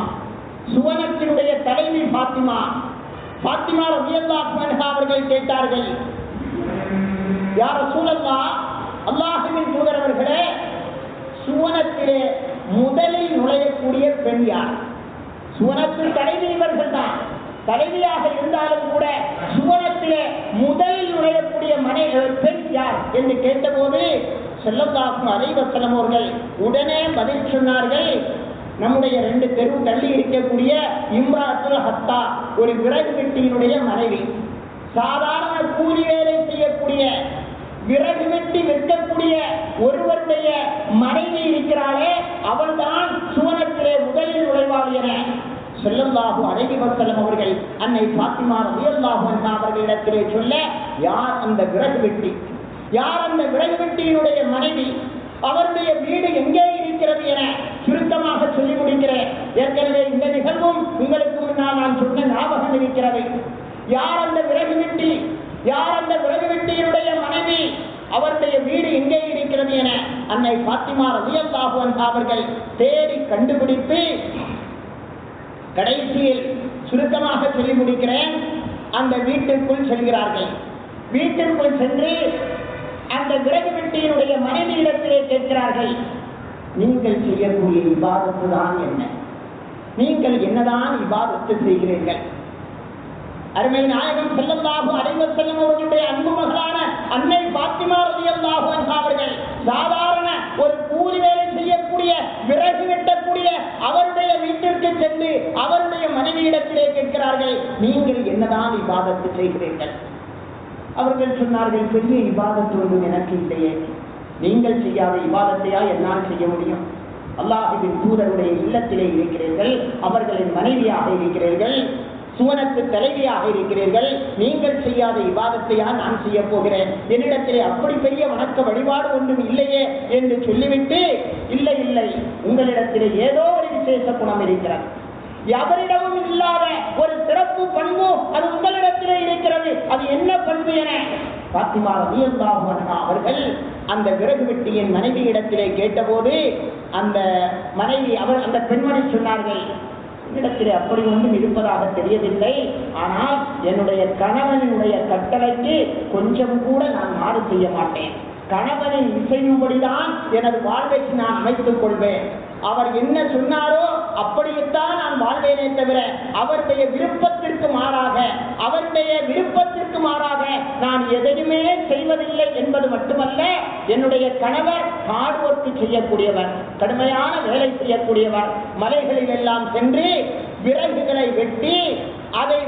சுவனத்தினுடைய தலைவி ஃபாத்திமா. ஃபாத்திமா ரலியல்லாஹு அன்ஹா அவர்கள் கேட்டார்கள், யா ரசூலல்லாஹ், அல்லாஹ்வின் தூதரவர்களே, சுவனத்திலே முதலில் நுழையக்கூடிய பெண் யார்? சுவனத்தில் தலைவி இவர்கள் தான். தலைவியாக இருந்தாலும் கூட சுவனத்திலே முதலில் நுழையக்கூடிய பெண் யார் என்று கேட்டபோது ஸல்லல்லாஹு அலைஹி வஸல்லம் அவர்கள் உடனே பதில் சொன்னார்கள், நம்முடைய 2 தெரு தள்ளி இருக்கக்கூடிய இம்ராத்துல் ஹத்தா, ஒரு விறகு வெட்டியினுடைய மனைவி. சாதாரண கூலி வேலை செய்யக்கூடிய விறகு வெட்டி விற்கக்கூடிய ஒருவருடைய மனைவி இருக்கிறாளே, அவள்தான் சுவனத்திலே முதலில் நுழைவாள் என ஸல்லல்லாஹு அலைஹி வஸல்லம் அவர்கள் அன்னை ஃபாத்திமா ரலியல்லாஹு அன்ஹா அவர்களிடத்திலே சொல்ல, யார் அந்த விறகு வெட்டி, யார் அந்த விறகு வெட்டியினுடைய மனைவி, அவருடைய வீடு எங்கே இருக்கிறது என சுருக்கமாக சொல்லி முடிக்கிறேன். ஏற்கனவே இந்த நிகழ்வும் உங்களுக்கு முன்னால் நான் சொன்ன ஞாபகம் இருக்கிறது. யார் அந்த விறகு வெட்டி, யார் அந்த விறகு வெட்டியினுடைய மனைவி, அவருடைய வீடு எங்கே இருக்கிறது என அன்னை ஃபாத்திமா ரலியல்லாஹு அன்ஹா அவர்கள் தேடி கண்டுபிடித்து கடைசியில் சுருக்கமாக சொல்லி முடிக்கிறேன், அந்த வீட்டிற்குள் செல்கிறார்கள். வீட்டிற்குள் சென்று அந்த விறகு வெட்டியினுடைய மனைவியிடத்திலே கேட்கிறார்கள், நீங்கள் செய்யக்கூடிய இபாதத்து தான் என்ன, நீங்கள் என்னதான் இபாதத்து செய்கிறீர்கள்? அருமை நாயகம் ஸல்லல்லாஹு அலைஹி வஸல்லம் அவர்களுடைய அன்பு மகளான அன்னை ஃபாத்திமா ரலியல்லாஹு அன்ஹா அவர்கள் சாதாரண ஒரு கூலி வேலை செய்யக்கூடிய விறகு வெட்டக்கூடிய அவருடைய வீட்டிற்கு சென்று அவருடைய மனைவியிடத்திலே கேட்கிறார்கள், நீங்கள் என்னதான் இபாதத்து செய்கிறீர்கள்? அவர்கள் சொன்னார்கள், பெரிய இபாதத்து ஒன்றும் எனக்கு இல்லையே, நீங்கள் செய்யாத இபாதத்தையா என்னால் செய்ய முடியும்? அல்லாஹ்வின் தூதருடைய இல்லத்திலே இருக்கிறீர்கள், அவர்களின் மனைவியாக இருக்கிறீர்கள், சுவனத்து தலைவியாக இருக்கிறீர்கள், நீங்கள் செய்யாத இபாதத்தையா நான் செய்ய போகிறேன்? என்னிடத்திலே அப்படி பெரிய வணக்க வழிபாடு ஒன்றும் இல்லையே என்று சொல்லிவிட்டு, இல்லை இல்லை, உங்களிடத்திலே ஏதோ ஒரு விசேஷ குணம் இருக்கிறது, எவரிடமும் இல்லாத ஒரு சிறப்பு பண்பு அது உங்களிடத்திலே இருக்கிறது, அது என்ன பண்பு என ஃபாத்திமா ரலியல்லாஹு அன்ஹா அவர்கள் அந்த விறகு வெட்டியின் மனைவி இடத்திலே கேட்டபோது அந்த மனைவி அந்த பெண்மணி சொன்னார்கள், இடத்திலே அப்படி ஒன்றும் இருப்பதாக தெரியவில்லை, ஆனால் என்னுடைய கணவனுடைய கட்டளைக்கு கொஞ்சம் கூட நான் மாறு செய்ய மாட்டேன், கணவனின் இசையும்படிதான் எனது வாழ்வை நான் அமைத்துக் கொள்வேன், அவர் என்ன சொன்னாரோ அப்படித்தான் நான் வாழ்வேனே தவிர அவருடைய விருப்பத்திற்கு மாறாக நான் எதையுமே செய்வதில்லை என்பது மட்டுமல்ல, என்னுடைய கணவர் ஹார்ட் ஒர்க் செய்யக்கூடியவர், கடுமையான வேலை செய்யக்கூடியவர், மலைகளில் எல்லாம் சென்று விறகுகளை வெட்டி அதை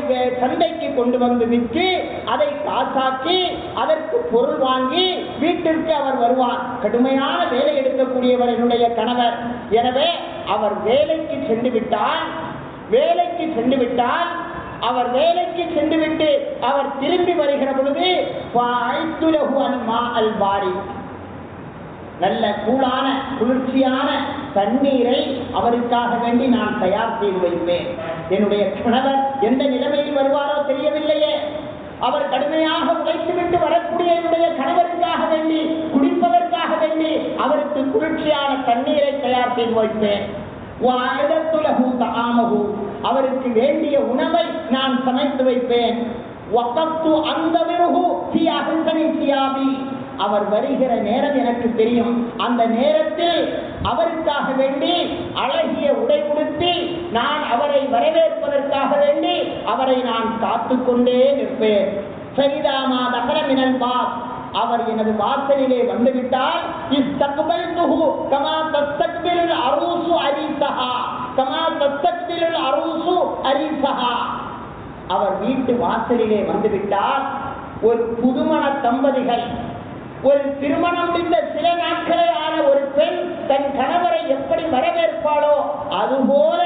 சந்தைக்கு கொண்டு வந்து விற்று அதை காசாக்கி அதற்கு பொருள் வாங்கி வீட்டிற்கு அவர் வருவார், கடுமையான வேலை எடுக்கக்கூடியவர் என்னுடைய கணவர். எனவே அவர் வேலைக்கு சென்றுவிட்டு அவர் திரும்பி வருகிற பொழுது நல்ல கூலான குளிர்ச்சியான தண்ணீரை அவருக்காக வேண்டி நான் தயார் செய்து வைப்பேன். என்னுடைய கணவர் எந்த நிலைமையில் வருவாரோ தெரியவில்லையே, அவர் கடுமையாக உழைத்துவிட்டு வரக்கூடிய என்னுடைய கணவருக்காக வேண்டி குடிப்பதற்காக வேண்டி அவருக்கு குளிர்ச்சியான தண்ணீரை தயார் செய்து வைப்பேன். அவருக்கு வேண்டிய உணவை நான் சமைத்து வைப்பேன். அவர் வருகிற நேரம் எனக்கு தெரியும், அந்த நேரத்தில் அவருக்காக வேண்டி அழகிய உடை உடுத்தி நான் அவரை வரவேற்பதற்காக வேண்டி அவரை நான் காத்துக்கொண்டே நிற்பேன். அவர் எனது வாசலிலே வந்துவிட்டால் அவர் வீட்டு வாசலிலே வந்துவிட்டால் ஒரு புதுமண தம்பதிகள், ஒரு திருமணம் முடிந்த சில நாட்களே ஆன ஒரு பெண் தன் கணவரை எப்படி வரவேற்பாளோ அதுபோல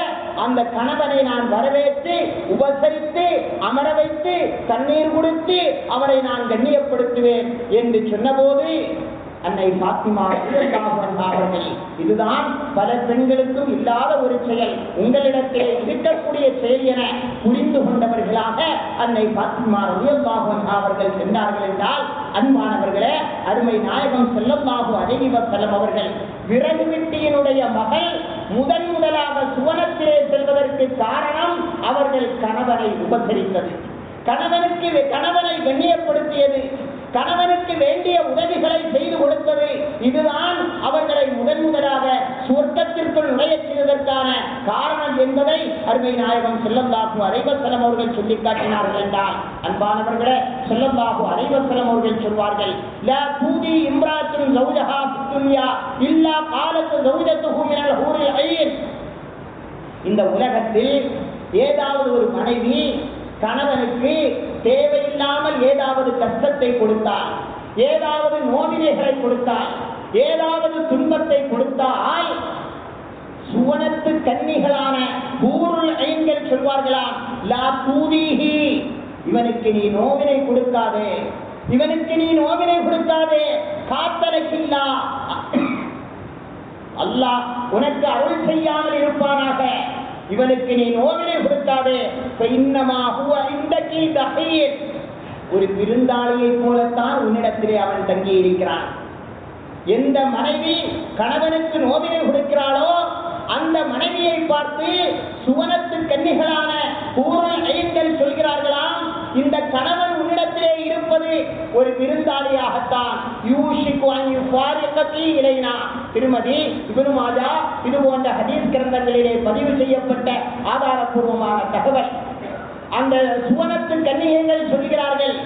அந்த கணவனை நான் வரவேற்று உபசரித்து அமர வைத்து தண்ணீர் கொடுத்து அவரை நான் கண்ணியப்படுத்துவேன் என்று சொன்னபோது அன்னை ஃபாத்திமா ரலியல்லாஹு அன்ஹா அவர்கள், இதுதான் பல பெண்களுக்கும் இல்லாத ஒரு செயல், உங்களிடத்திலே இருக்கக்கூடிய செயல் என புரிந்து கொண்டவர்களாக அன்னை ஃபாத்திமா ரலியல்லாஹு அன்ஹா அவர்கள் சென்றார்கள் என்றால், அன்பானவர்களே, அருமை நாயகம் ஸல்லல்லாஹு அலைஹி வஸல்லம் அவர்கள் விறகு வெட்டியினுடைய மகள் முதலாக சுவனத்திலே செல்வதற்கு காரணம் அவர்கள் கணவனை உபசரித்தது, கணவனை கண்ணியப்படுத்தியது, கணவனுக்கு வேண்டிய உதவிகளை செய்து கொடுத்தது. இதுதான் அவர்களை முதலாக சுவர்க்கத்திற்குள் நுழைய செய்வதற்கான காரணம் என்பதை அருமை நாயகம் ஸல்லல்லாஹு அலைஹி வஸல்லம் அவர்கள் சொல்லி காட்டினார்கள் என்றால், அன்பானவர்களே, ஸல்லல்லாஹு அலைஹி வஸல்லம் அவர்கள் சொல்வார்கள், லா தூதி இம்ராத்துன் ஜௌஜஹா ஃபித் துன்யா இல்லா காலத் ஜௌஜத்துஹு மினல் ஹூரில் ஐன். இந்த உலகத்தில் ஏதாவது ஒரு மனைவி கணவனுக்கு தேவையில்லாமல் ஏதாவது கஷ்டத்தை கொடுத்தால், ஏதாவது நோவினைகளை கொடுத்தால், ஏதாவது துன்பத்தை கொடுத்தால், சுவனத்து கன்னிகளான ஹூருல் ஐன்கள் சொல்வார்களாம், லா தூதீஹி, இவனுக்கு நீ நோவினை கொடுக்காதே, இவனுக்கு நீ நோவினை கொடுக்காதே, காத்தலக்கில்லா, அல்லாஹ் உனக்கு அருள் செய்யாமல் இருப்பானாக, இவனுக்கு நீ நோவினை கொடுக்காதே. ஒரு விருந்தாளியை போலத்தான் உன்னிடத்திலே அவன் தங்கி இருக்கிறான். எந்த மனைவி கணவனுக்கு நோவினை கொடுக்கிறாளோ அந்த மனைவியை பார்த்து சுவனத்து கன்னிகளான ஹூருல் ஐன்கள் சொல்கிறார்களாம், இந்த கணவன் உன்னிடத்திலே இருப்பது ஒரு விருந்தாளியாகத்தான். யூஷிகு அன் யுஃபாரிகதி இலைனா. திருமதி இப்னு மாஜா இது போன்ற ஹதீஸ் கிரந்தங்களிலே பதிவு செய்யப்பட்ட ஆதாரபூர்வமான தகவல். அந்த சுவனத்து கன்னிகைகள் சொல்கிறார்கள்,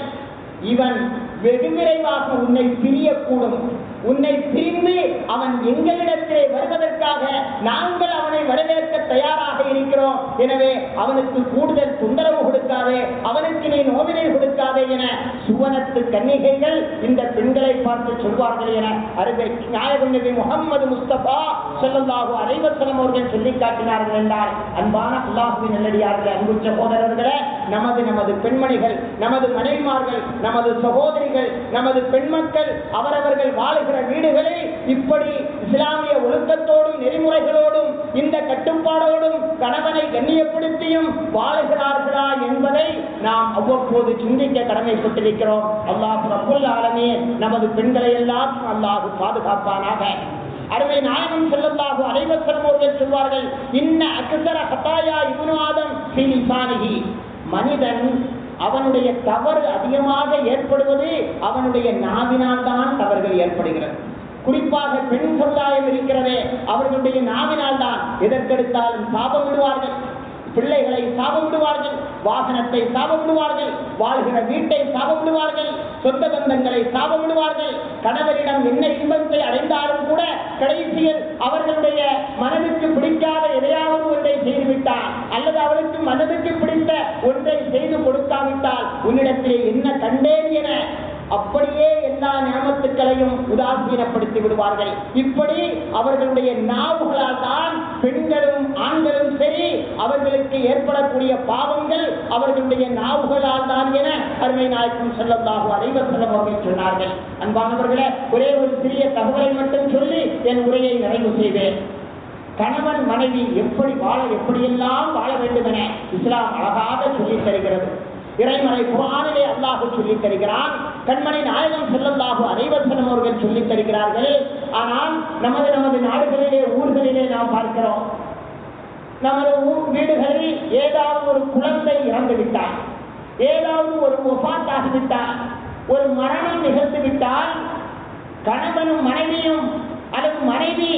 இவன் வெகு விரைவாக உன்னை பிரியக்கூடும், உன்னை பிரிந்து அவன் எங்களிடத்திலே வருவதற்காக நாங்கள் அவனை வரவேற்க தயாராக இருக்கிறோம். எனவே அவனுக்கு கூடுதல் தொந்தரவு கொடுக்காதே, அவனுக்கு நீ நோவினை கொடுக்காதே என சுவனத்து கன்னிகைகள் இந்த பெண்களை பார்த்து சொல்வார்கள் என அருமை நாயகம் நபி முஹம்மது முஸ்தபா ஸல்லல்லாஹு அலைஹி வஸல்லம் அவர்கள் சொல்லி காட்டினார்கள் என்றால், அன்பான அல்லாஹ்வின் நல்லடியார்களே, அன்பு சகோதரர்களே, நமது பெண்மணிகள், நமது மனைவிமார்கள், நமது சகோதரிகள், நமது பெண்மக்கள் அவரவர்கள் வாழுகிற வீடுகளில் இப்படி இஸ்லாமிய ஒழுக்கத்தோடும் நெறிமுறைகளோடும் இந்த கட்டுப்பாடோடும் கணவனை கண்ணியப்படுத்தியும் வாழுகிறார்களா என்பதை நாம் அவ்வப்போது சிந்திக்க கடமைப்பட்டிருக்கிறோம். அல்லாஹ் ரப்புல் ஆலமீன் நமது பெண்களை எல்லாம் அல்லாஹ் பாதுகாப்பானாக. அருமை நாயகம் ஸல்லல்லாஹு அலைஹி வஸல்லம் அவர்கள் சொல்வார்கள், இன்ன அக்ஸர ஹதாயா இப்னு ஆதம் ஃபீ லிசானிஹி. மனிதன் அவனுடைய தவறு அதிகமாக ஏற்படுவது அவனுடைய நாவினால் தான் தவறுகள் ஏற்படுகிறது. குறிப்பாக பெண் சமுதாயம் இருக்கிறதே, அவர்களுடைய நாவினால் தான் எதற்கெடுத்தாலும் சாபம் விடுவார்கள், பிள்ளைகளை சாபம் விடுவார்கள், வாகனத்தை சாபம் விடுவார்கள், வாழ்கிற வீட்டை சாபம் விடுவார்கள், சொந்த பந்தங்களை சாபம் விடுவார்கள். கணவரிடம் என்ன இன்பத்தை அடைந்தாலும் கூட கடைசியில் அவர்களுடைய மனதுக்கு பிடிக்காத எதையாவது ஒன்றை செய்துவிட்டால் அல்லது அவளுக்கு மனதுக்கு பிடித்த ஒன்றை செய்து கொடுக்காவிட்டால் உன்னிடத்திலே என்ன கண்டேன் என அப்படியே எல்லா நியமத்துக்களையும் உதாசீனப்படுத்தி விடுவார்கள். இப்படி அவர்களுடைய நாவுகளால் தான் பெண்களும் ஆண்களும் சரி அவர்களுக்கு ஏற்படக்கூடிய பாவங்கள் அவர்களுடைய நாவுகளால் தான் என அருமை நாயகம் ஸல்லல்லாஹு அலைஹி வஸல்லம் அவர்கள் சொன்னார்கள். அன்பானவர்களே, ஒரே ஒரு சிறிய தகவலை மட்டும் சொல்லி என் உரையை நிறைவு செய்வேன். கணவன் மனைவி எப்படியெல்லாம் வாழ வேண்டும் என இஸ்லாம் அழகாக சொல்லித் தருகிறது. இறைமறை குர்ஆனிலே அல்லாஹ் சொல்லித் தருகிறான், கண்மணி நாயகம் ஸல்லல்லாஹு அலைஹி வஸல்லம் அவர்கள் சொல்லித் தருகிறார்கள். ஆனால் நமது நாடுகளிலே ஊர்களிலே நாம் பார்க்கிறோம், நமது வீடுகளில் ஏதாவது ஒரு குழந்தை இறந்து விட்டால், ஏதாவது ஒரு வஃபாத் ஆகிவிட்டால், ஒரு மரணம் நிகழ்ந்து விட்டால் கணவனும் மனைவியும் அல்லது மனைவி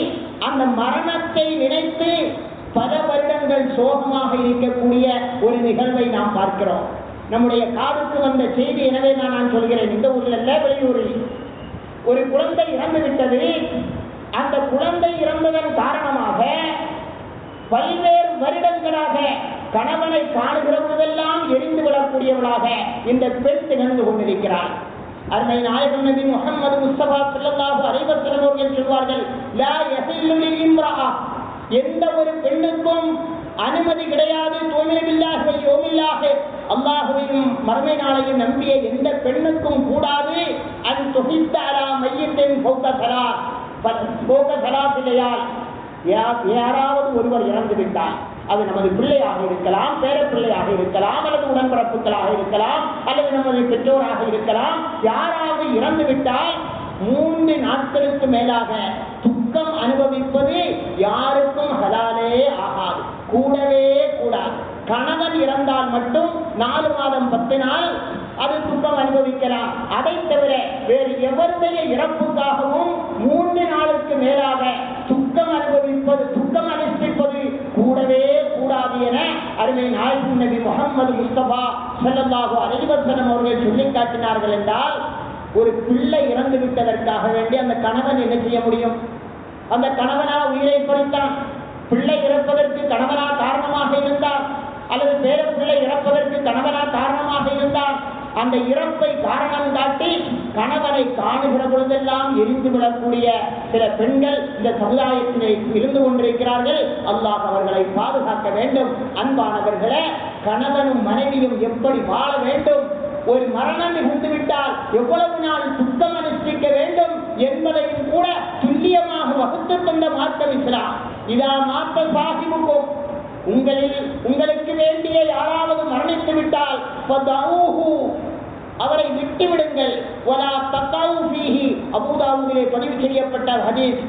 அந்த மரணத்தை நினைத்து பல வருடங்கள் சோகமாக இருக்கக்கூடிய ஒரு நிகழ்வை நாம் பார்க்கிறோம். நம்முடைய காதுக்கு வந்த செய்தி, எனவே நான் சொல்கிறேன், இந்த ஊரில் அல்ல, வெளியூரில் ஒரு குழந்தை இறந்து விட்டது. அந்த குழந்தை இறந்ததன் காரணமாக பல்வேறு வருடங்களாக கணவனை காணுகிற போதெல்லாம் எரிந்து விடக்கூடியவளாக இந்த பெண் திகழ்ந்து கொண்டிருக்கிறார். அருமை நாயகம் நபி முஹம்மது முஸ்தபா ஸல்லல்லாஹு அலைஹி வஸல்லம் அவர்கள் சொல்வார்கள், லா யஹில்லு லில் இம்ரா, எந்த ஒரு பெண்ணுக்கும் அனுமதி கிடையாது, தூமினபில்லாஹி வல் யௌமில்லாஹ், அல்லாஹ்வையும் மறுமை நாளையும் நம்பிய எந்த பெண்ணுக்கும் கூடாது, அன் துஹித்த அலா மையத்தின் போக்கலால் யாராவது ஒருவர் இறந்து விட்டால், அது நமது பிள்ளையாக இருக்கலாம், பேர பிள்ளையாக இருக்கலாம், அல்லது உடன்பிறப்புகளாக இருக்கலாம், அல்லது நமது பெற்றோராக இருக்கலாம், யாராவது இறந்து விட்டால் 3 நாட்களுக்கு மேலாக துக்கம் அனுபவிப்பது யாருக்கும் ஹலாலே ஆகாது, கூடவே கூடாது. கணவன் இறந்தால் மட்டும் 4 மாதம் 10 நாள் அது துக்கம் அனுபவிக்கலாம். அதை தவிர வேறு எவருடைய இறப்புக்காகவும் 3 நாளுக்கு மேலாக துக்கம் அனுபவிப்பது, துக்கம் அனுஷ்டிப்பது கூடவே அருமை நாயகம் நபி முஹம்மது முஸ்தபா ஸல்லல்லாஹு அலைஹி வஸல்லம் அவர்கள் சொல்லி காட்டினார்கள் என்றால், ஒரு பிள்ளை இறந்து விட்டதற்காக வேண்டி அந்த கணவன் என்ன செய்ய முடியும்? அந்த கணவனா உயிரை பறித்தான். பிள்ளை இறப்பதற்கு கணவனா காரணமாக இருந்தார், அல்லது பேர பிள்ளை இறப்பதற்கு கணவனா காரணமாக இருந்தார். அந்த இறப்பை காரணம் காட்டி கணவனை காணுகிற பொழுதெல்லாம் எரிந்து விடக்கூடிய சில பெண்கள் இந்த சமுதாயத்திலே இருந்து கொண்டிருக்கிறார்கள். அல்லாஹ் அவர்களை பாதுகாக்க வேண்டும். அன்பானவர்களே, கணவனும் மனைவியும் எப்படி வாழ வேண்டும், ஒரு மரணம் நிகழ்ந்துவிட்டால் எவ்வளவு நாள் சுத்தம் அனுஷ்டிக்க வேண்டும் என்பதையும் கூட துல்லியமாக வகுத்து தந்த மார்க்கம் இஸ்லாம். இதா மாத்த சாஹிபுக்கும், உங்களுக்கு வேண்டிய யாராவது மரணித்து விட்டால் அவரை விட்டுவிடுங்கள். அபூ தாவூதிலே பதிவு செய்யப்பட்ட ஹதீஸ்.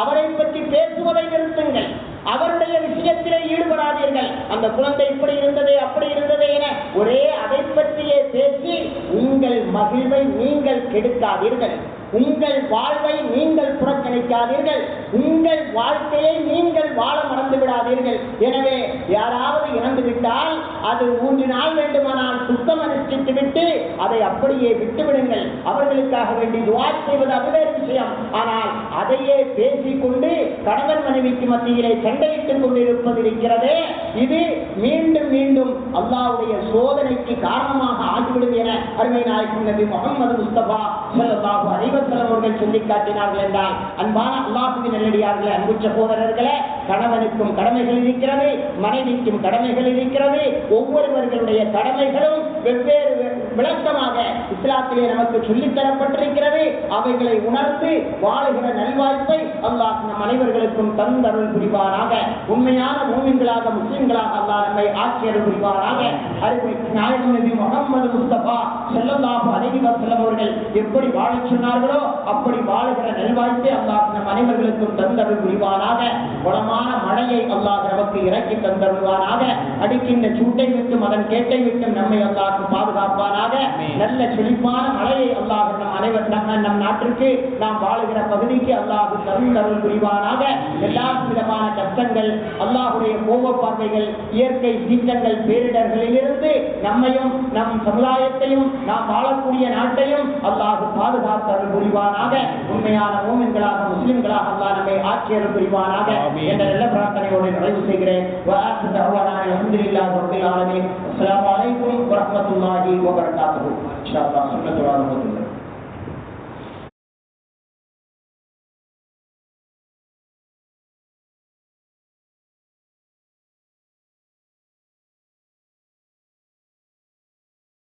அவரை பற்றி பேசுவதை நிறுத்துங்கள், அவருடைய விஷயத்திலே ஈடுபடாதீர்கள். அந்த குழந்தை இப்படி இருந்ததே அப்படி இருந்ததே என ஒரே அதை பற்றியே பேசி உங்கள் மகிழ்வை நீங்கள் கெடுக்காதீர்கள், உங்கள் வாழ்வை நீங்கள் புறக்கணிக்காதீர்கள், உங்கள் வாழ்க்கையை நீங்கள் வாழ மறந்து விடாதீர்கள். எனவே யாராவது இறந்து விட்டால் அது 3 நாள் வேண்டுமானால் சுத்தம் அனுஷ்டித்து விட்டு அதை அப்படியே விட்டுவிடுங்கள். அவர்களுக்காக வேண்டி துஆ செய்வது அது வேறு விஷயம். ஆனால் அதையே பேசிக்கொண்டு கணவன் மனைவிக்கு மத்தியிலே சண்டையிட்டுக் கொண்டிருப்பது இருக்கிறதே, இது மீண்டும் மீண்டும் அல்லாஹ்வுடைய சோதனைக்கு காரணமாக ஆகிவிடும் என அருமை நாயகம் நபி முஹம்மது முஸ்தபா ஸல்லல்லாஹு அலைஹி வஸல்லம் அவர்கள் சொல்லி காட்டினார்கள் என்றால், அன்பான அல்லாஹ்வின் நல்லடியார்களே, அன்பு சகோதரர்களே, கணவனுக்கும் கடமைகள் இருக்கிறது, மனைவிக்கும் கடமைகள் இருக்கிறது. ஒவ்வொருவர்களுடைய கடமைகளும் வெவ்வேறு விளக்கமாக இஸ்லாத்திலே நமக்கு சொல்லித் தரப்பட்டிருக்கிறது. அவைகளை உணர்ந்து வாழுகிற நல்வாய்ப்பை அல்லாஹ் நம் அனைவர்களுக்கும் தந்தருள் புரிவாராக. உண்மையான மூமின்களாக முஸ்லிம்களாக அல்லாஹ் நம்மை ஆட்சியர் புரிவாராக. அருமை நாயகம் நபி முஹம்மது முஸ்தபா ஸல்லல்லாஹு அலைஹி வஸல்லம் அவர்கள் எப்படி வாழச் சொன்னார்களோ அப்படி வாழுகிற நல்வாய்ப்பை அல்லாஹ் நம் அனைவர்களுக்கும் தந்தருள் புரிவாராக. குளமான மழையை அல்லாஹ் நமக்கு இறக்கி தந்தருள்வாராக. அடிக்கின்ற சூட்டை விட்டும் அதன் கேட்டை விட்டும் நம்மை அல்லாஹ் பாதுகாப்பாராக. நல்ல செழிப்பான மழையை அல்லாஹ் நம் அனைவர் நம் நாட்டிற்கு நாம் வாழுகிற பகுதிக்கு அல்லாஹ் தந்தருள் புரிவாராக. எல்லா விதமான கஷ்டங்கள், அல்லாஹுடைய கோப பார்வைகள், இயற்கை சீற்றங்கள், பேரிடர்களிலிருந்து நம்மையும் நம் சமுதாயத்தையும் நாம் வாழக்கூடிய நாட்டையும் அல்லாஹ் பாதுகாத்தருள் புரிவாராக. உண்மையான மூமின்களாக முஸ்லிம்களாக அல்லாஹ் நம்மை ஆட்சியர் புரிவாராக என்ற நல்ல பிரார்த்தனையோடு நிறைவு செய்கிறேன். அஸ்ஸலாமு அலைக்கும் வரஹ்மத்துல்லாஹி வபரகாத்துஹு. இன்ஷா அல்லாஹ்.